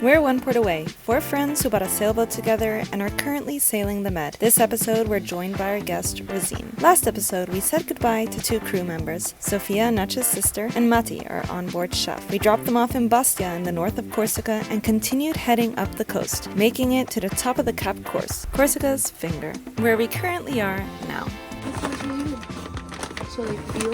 We're one port away, 4 friends who bought a sailboat together and are currently sailing the Med. This episode, we're joined by our guest, Rosine. Last episode, we said goodbye to 2 crew members, Sofia, Nacha's sister, and Matti, our onboard chef. We dropped them off in Bastia in the north of Corsica and continued heading up the coast, making it to the top of the Cap Corse, Corsica's finger, where we currently are now. So like feel?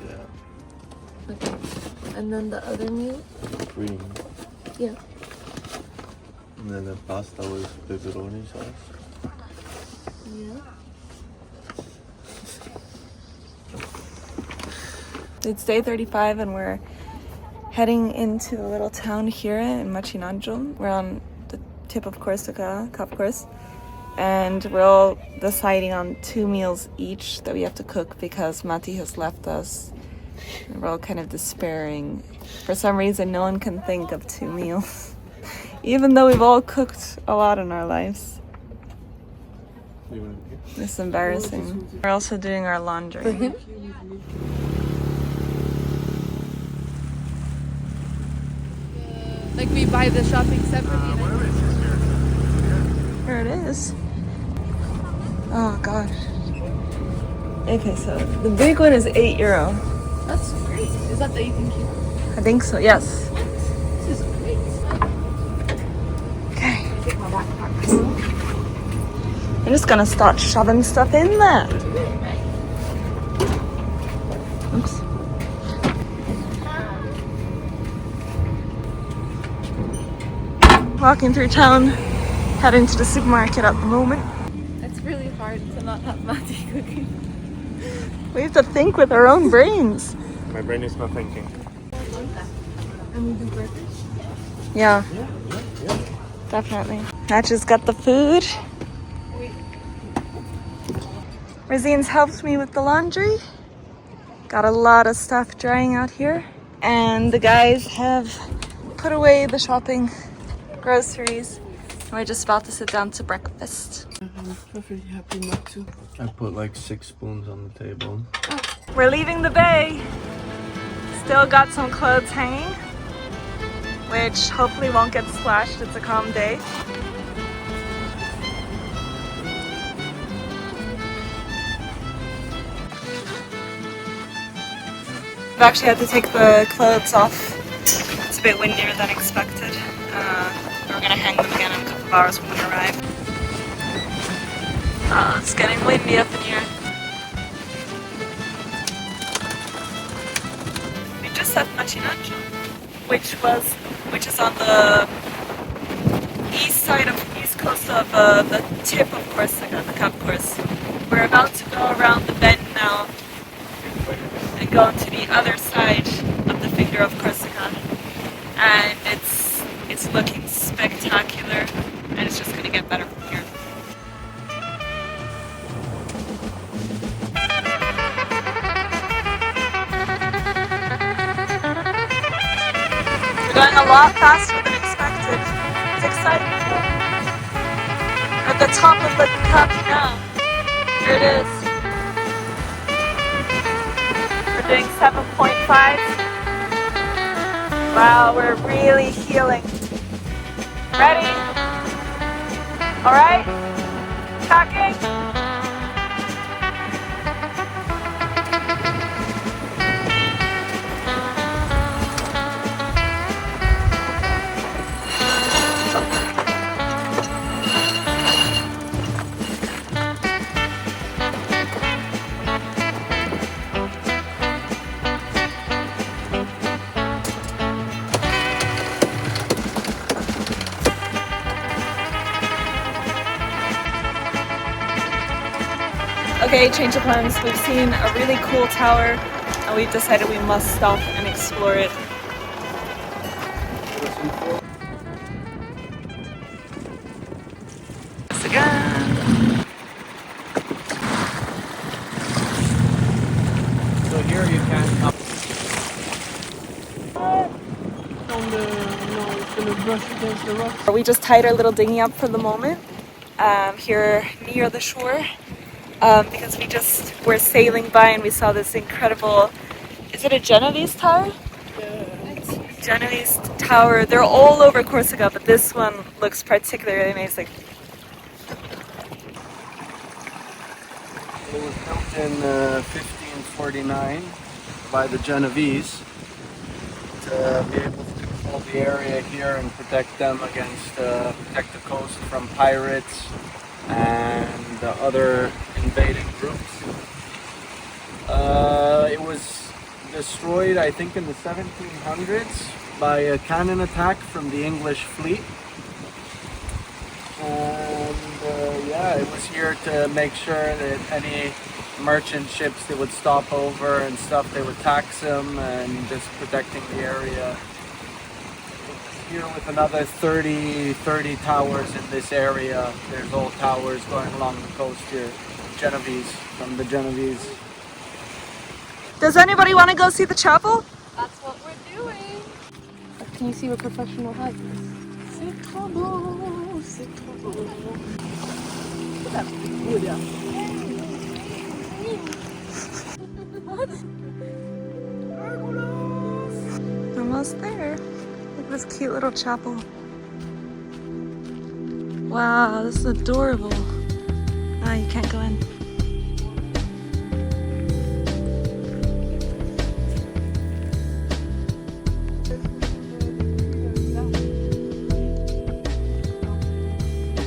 Yeah. Okay. And then the other meal? Cream. Yeah. And then the pasta with pepperoni sauce. Yeah. It's day 35 and we're heading into the little town here in Machinangium. We're on the tip of Corsica, Cap Corse. And we're all deciding on 2 meals each that we have to cook because Matti has left us. And we're all kind of despairing. For some reason, no one can think of 2 meals. Even though we've all cooked a lot in our lives. It's embarrassing. We're also doing our laundry. For him? Like we buy the shopping separately. Here it is. Oh gosh. Okay, so the big one is €8. That's great. Is that the 18 kilo? I think so, yes. This is great. Okay. I'm just gonna start shoving stuff in there. Oops. Walking through town, heading to the supermarket at the moment. It's really hard to not have Matti cooking. We have to think with our own brains. My brain is not thinking. And we do burgers? Yeah. Definitely. Natcha's got the food. Rosine's helped me with the laundry. Got a lot of stuff drying out here. And the guys have put away the shopping groceries. We're just about to sit down to breakfast. I'm perfectly happy not to. I put like 6 spoons on the table. We're leaving the bay. Still got some clothes hanging, which hopefully won't get splashed. It's a calm day. I've actually had to take the clothes off. It's a bit windier than expected. We're gonna hang them again in a couple of hours when we arrive. It's getting windy up in here. We just left Machinangium, which is on the east coast of the tip of Corsica, the Cap Corse. We're about to go around the bend now and go to the other side of the finger of Corsica, and it's looking spectacular, and it's just gonna get better from here. We're going a lot faster than expected. It's exciting. We're at the top of the cup now. Here it is. We're doing 7.5. Wow, we're really healing. Ready? All right? Tracking? Okay, change of plans. We've seen a really cool tower and we've decided we must stop and explore it. Once again. So here you can come. It's gonna brush against the rocks. We just tied our little dinghy up for the moment here near the shore. Because we're sailing by and we saw this incredible, is it a Genovese tower? Yeah. Genoese tower. They're all over Corsica, but this one looks particularly amazing. It was built in 1549 by the Genovese to be able to control the area here and protect them against protect the coast from pirates and other invading groups. It was destroyed, I think, in the 1700s by a cannon attack from the English fleet. And yeah, it was here to make sure that any merchant ships that would stop over and stuff, they would tax them, and just protecting the area. Here with another 30 towers in this area. There's old towers going along the coast here. Genovese, from the Genovese. Does anybody want to go see the chapel? That's what we're doing. Can you see what professional height is? C'est trop beau, c'est trop beau. Look at that. Oh, yeah. What? Almost there. Look at this cute little chapel. Wow, this is adorable. Ah, you can't go in.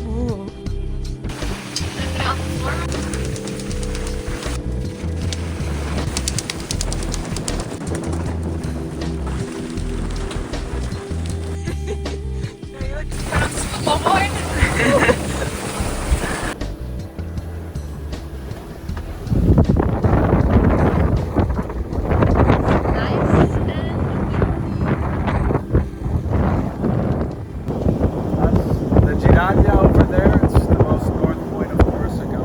Ooh. Over there, it's the most north point of Corsica.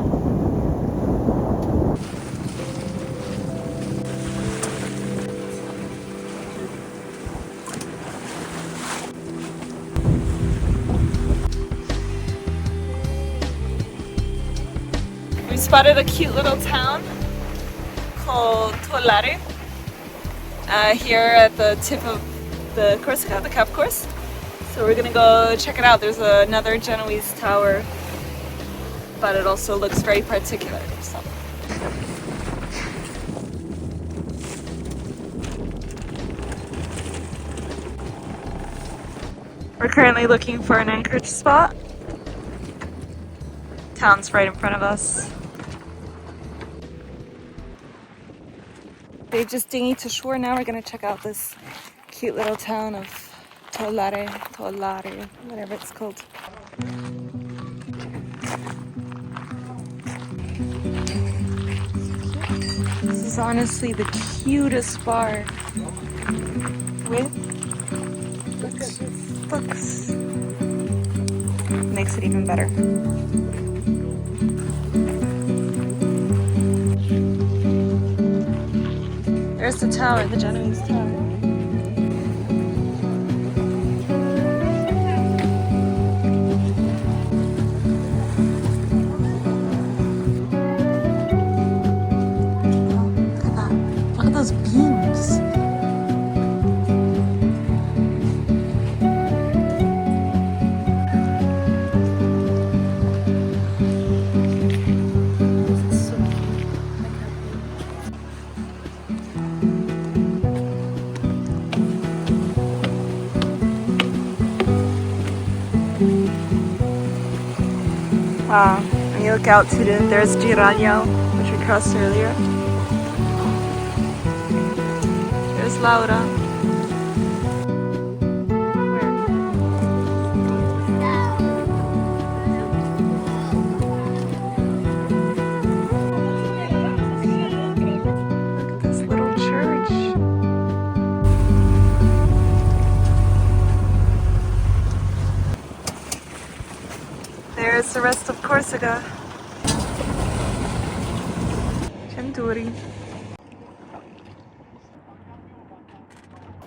We spotted a cute little town called Tollare here at the tip of the Corsica, the Cap Corse. So we're gonna go check it out. There's another Genoese tower, but it also looks very particular. So. We're currently looking for an anchorage spot. Town's right in front of us. They just dinghied to shore. Now we're gonna check out this cute little town of Tollare, whatever it's called. This is honestly the cutest bar with books. Makes it even better. There's the tower, the Genoese tower. Look at those beams. Wow, when you look out to there's Giraglio, which we crossed earlier. There's Laura. Look at this little church. There's the rest of Corsica. Centuri.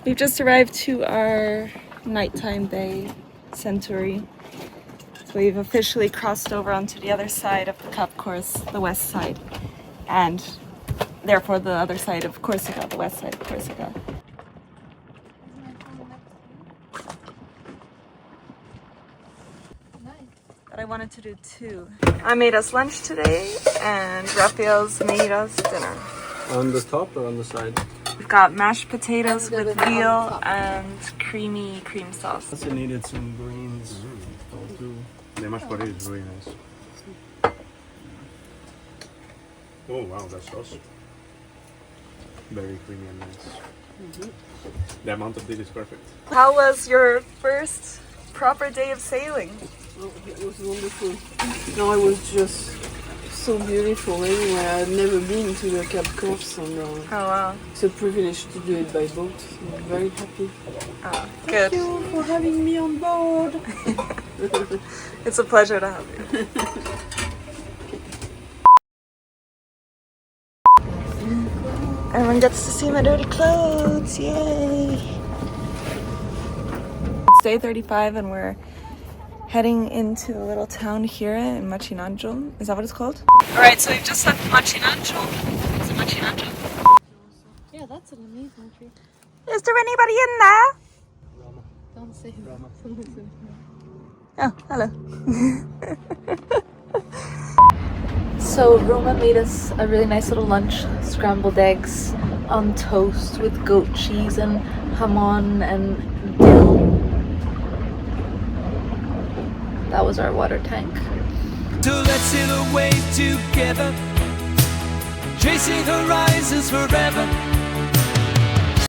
We've just arrived to our nighttime bay, Centuri. So we've officially crossed over onto the other side of the Cap Corse, the west side, and therefore the other side of Corsica, the west side of Corsica. but I wanted to do 2. I made us lunch today, and Raphael's made us dinner. On the top or on the side? We've got mashed potatoes with veal and creamy cream sauce. Also needed some greens. The mashed potato is really nice. Oh wow, that sauce. Very creamy and nice. The amount of this is perfect. How was your first proper day of sailing? Oh, it was wonderful. No, it was just so beautiful anyway. I had never been to the Cap Corse, and Oh wow. it's a privilege to do it by boat. I'm very happy. Oh, good. Thank you for having me on board. It's a pleasure to have you. Everyone gets to see my dirty clothes, yay! It's day 35 and we're heading into a little town here in Machinanjum. Is that what it's called? Alright, so we've just left Machinanjum. Is it Machinanjum? Yeah, that's an amazing tree. Is there anybody in there? Don't say Rama. Oh, hello. So Roma made us a really nice little lunch, scrambled eggs on toast with goat cheese and hamon and dill. That was our water tank. So let's sail away together, chasing horizons forever.